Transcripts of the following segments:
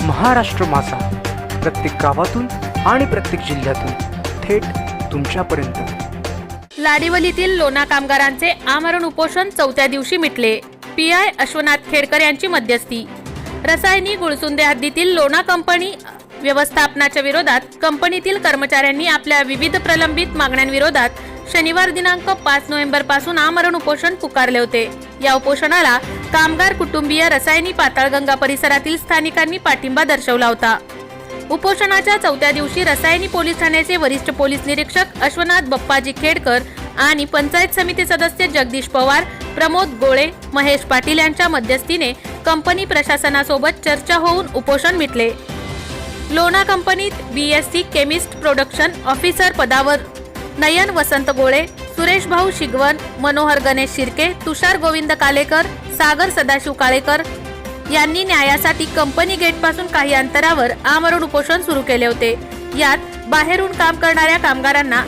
महाराष्ट्र माझा, प्रत्येक गावातून आणि प्रत्येक जिल्ह्यातून थेट तुमच्यापर्यंत। लाडीवलीतील लोणा कामगारांचे आमरण उपोषण 4थ्या दिवशी मिटले। पीआय अश्वनाथ खेडकर यांची मध्यस्थी। रसायनी गुळसुंदे हद्दीतील लोणा कंपनी व्यवस्थापनाच्या विरोधात कंपनीतील कर्मचाऱ्यांनी आपल्या विविध प्रलंबित मागण्यांविरोधात शनिवार दिनांक 5 नोव्हेंबर पासून आमरण उपोषण पुकारले होते। या उपोषणाला कामगार कुटुंबीय रसायनी पाताळगंगा परिसरातील स्थानिकांनी पाठिंबा दर्शवला होता। उपोषणाच्या 4थ्या दिवशी रसायनी पोलीस ठाण्याचे वरिष्ठ पोलीस निरीक्षक अश्वनाथ बप्पाजी खेडकर आणि पंचायत समिती सदस्य जगदीश पवार, प्रमोद गोळे, महेश पाटील यांच्या मध्यस्थीने कंपनी प्रशासनासोबत चर्चा होऊन उपोषण मिटले। लोणा कंपनीत बीएससी केमिस्ट प्रोडक्शन ऑफिसर पदावर नयन वसंत गोळे, सुरेश भाऊ शिगवन, मनोहर गणेश शिर्के, तुषार गोविंद कालेकर, सागर सदाशिव काळेकर यांनी न्यायासाठी कंपनी गेट पासून काही अंतरावर आमरण उपोषण सुरू केले होते। यात बाहेरून काम करणाऱ्या कामगारांना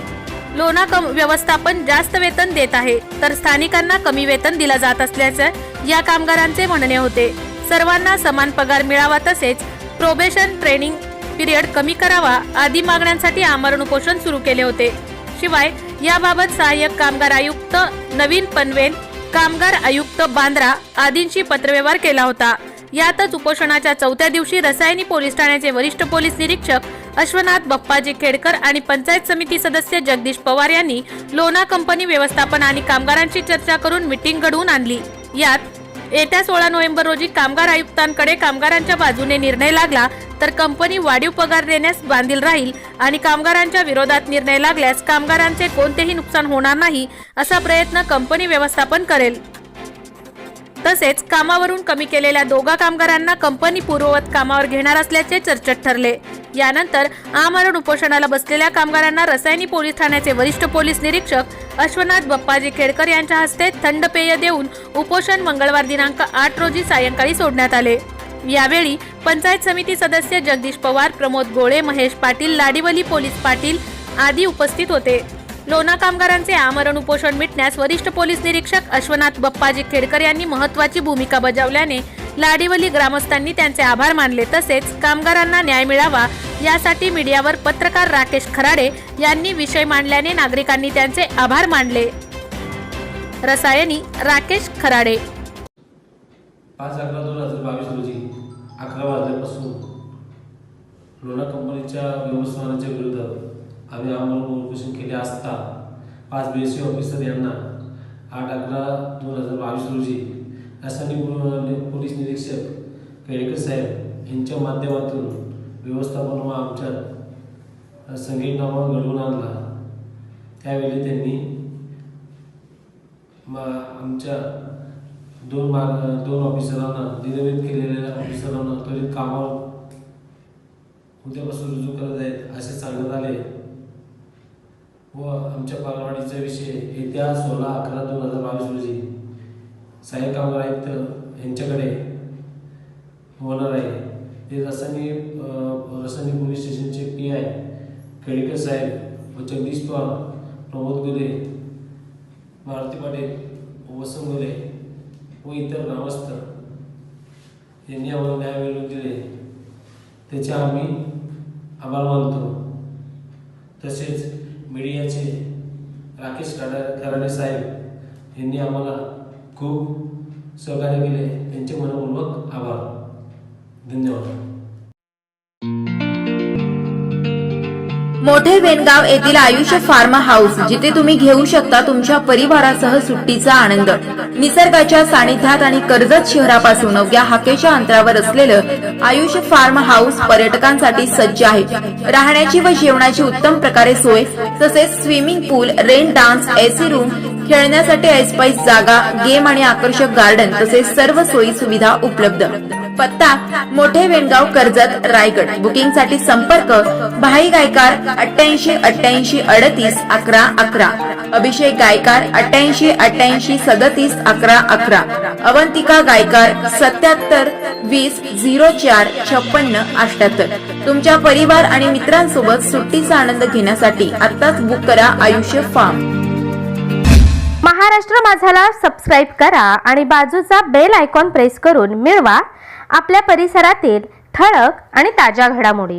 लोणा व्यवस्थापन जास्त वेतन देत आहे, तर स्थानिकांना कमी वेतन दिला जात असल्याचे या कामगारांचे म्हणणे होते। सर्वांना समान पगार मिळावा, तसेच प्रोबेशन ट्रेनिंग पिरियड कमी करावा आदी मागण्यांसाठी आमरण उपोषण सुरू केले होते। शिवाय याबाबत सहाय्यक कामगार आयुक्त नवीन पनवेल, कामगार आयुक्त बांद्रा आदींशी पत्रव्यवहार केला होता। यातच उपोषणाच्या 4थ्या दिवशी रसायनी पोलीस ठाण्याचे वरिष्ठ पोलीस निरीक्षक अश्वनाथ बप्पाजी खेडकर आणि पंचायत समिती सदस्य जगदीश पवार यांनी लोणा कंपनी व्यवस्थापन आणि कामगारांची चर्चा करून मीटिंग घडवून आणली। यात येत्या 16 नोव्हेंबर रोजी कामगार आयुक्तांकडे कामगारांच्या बाजूने निर्णय लागला तर कंपनी वाढीव पगार देण्यास बांधील राहील आणि कामगारांच्या विरोधात निर्णय लागल्यास कामगारांचे कोणतेही नुकसान होणार नाही असा प्रयत्न कंपनी व्यवस्थापन करेल। तसेच कामावरून कमी केलेल्या दोघा कामगारांना कंपनी पूर्ववत कामावर घेणार असल्याचे चर्चेत ठरले। यानंतर आमरण उपोषणाला बसलेल्या कामगारांना रसायनी पोलीस ठाण्याचे वरिष्ठ पोलीस निरीक्षक अश्वनाथ बप्पाजी खेडकर यांच्या हस्ते थंड पेय देऊन उपोषण मंगळवार दिनांक 8 रोजी सायंकाळी सोडण्यात आले। यावेळी पंचायत समिती सदस्य जगदीश पवार, प्रमोद गोळे, महेश पाटील, लाडीवली पोलीस पाटील आदी उपस्थित होते। लोणा कामगारांचे आमरण उपोषण मिटण्यास वरिष्ठ पोलीस निरीक्षक अश्वनाथ बप्पाजी खेडकर यांनी महत्त्वाची भूमिका बजावल्याने लाडीवली ग्रामस्थांनी त्यांचे आभार मानले। तसेच कामगारांना न्याय मिळावा यासाठी मीडियावर पत्रकार राकेश खराडे यांनी विषय मांडल्याने नागरिकांनी त्यांचे आभार मानले। रसायनी राकेश खराडे। 5/11/2022 रोजी 11 वाजल्यापासून लोणा कंपनीच्या व्यवस्थापनाच्या विरोधात आम्ही आमरण उपोषण केले असता 5 बीएससी ऑफिसर यांना 8/11/2022 रोजी रसायनी पोलीस निरीक्षक खेडकर साहेब यांच्या माध्यमातून व्यवस्थापन व आमच्या संघटनामा घडवून आणला। त्यावेळी त्यांनी आमच्या दोन ऑफिसरांना, निलंबित केलेल्या ऑफिसरांना त्वरित कामावर उद्यापासून रुजू करत आहेत असे सांगण्यात आले व आमच्या पगारवाढीचा विषय येत्या 16/11/2022 रोजी सहाय्यक कामगार आयुक्त यांच्याकडे होणार आहे। ते रसायनी पोलीस स्टेशनचे पीआय खेडकर साहेब व जगदीश पवार, प्रमोद गोळे, मारुती पाटील, वसंत गोळे व इतर ग्रामस्थ यांनी आम्हाला न्याय मिळवून दिले, त्याचे आम्ही आभार मानतो। तसेच मीडियाचे राकेश खराडे साहेब यांनी आम्हाला खूप सहकार्य केले, त्यांचे मनपूर्वक आभार। धन्यवाद। मोठे वेनगाव येथील आयुष्य फार्म हाऊस, जिथे तुम्ही घेऊ शकता तुमच्या परिवारासह सुट्टीचा आनंद। निसर्गाच्या सानिध्यात आणि कर्जत शहरापासून अवघ्या हाकेच्या अंतरावर असलेलं आयुष्य फार्म हाऊस पर्यटकांसाठी सज्ज आहे। राहण्याची व जेवणाची उत्तम प्रकारे सोय, तसेच स्विमिंग पूल, रेन डान्स, एसी रूम, खेळण्यासाठी ऐसपैस जागा, गेम आणि आकर्षक गार्डन तसेच सर्व सोयी सुविधा उपलब्ध। पत्ता मोठे वेनगाव, कर्जत, रायगड। बुकिंग साठी संपर्क भाई गायकार 88 88 38 11 11, अभिषेक गायकार 88 88 37 11 11, अवंतिका गायकार 77 20 04 56 78। तुमच्या परिवार आणि मित्रांसोबत सुट्टीचा आनंद घेण्यासाठी आत्ताच बुक करा आयुष्य फार्म। महाराष्ट्र माझाला सबस्क्राइब करा आणि बाजूचा बेल आयकॉन प्रेस करून मिळवा आपल्या परिसरातील ठळक आणि ताज्या घडामोडी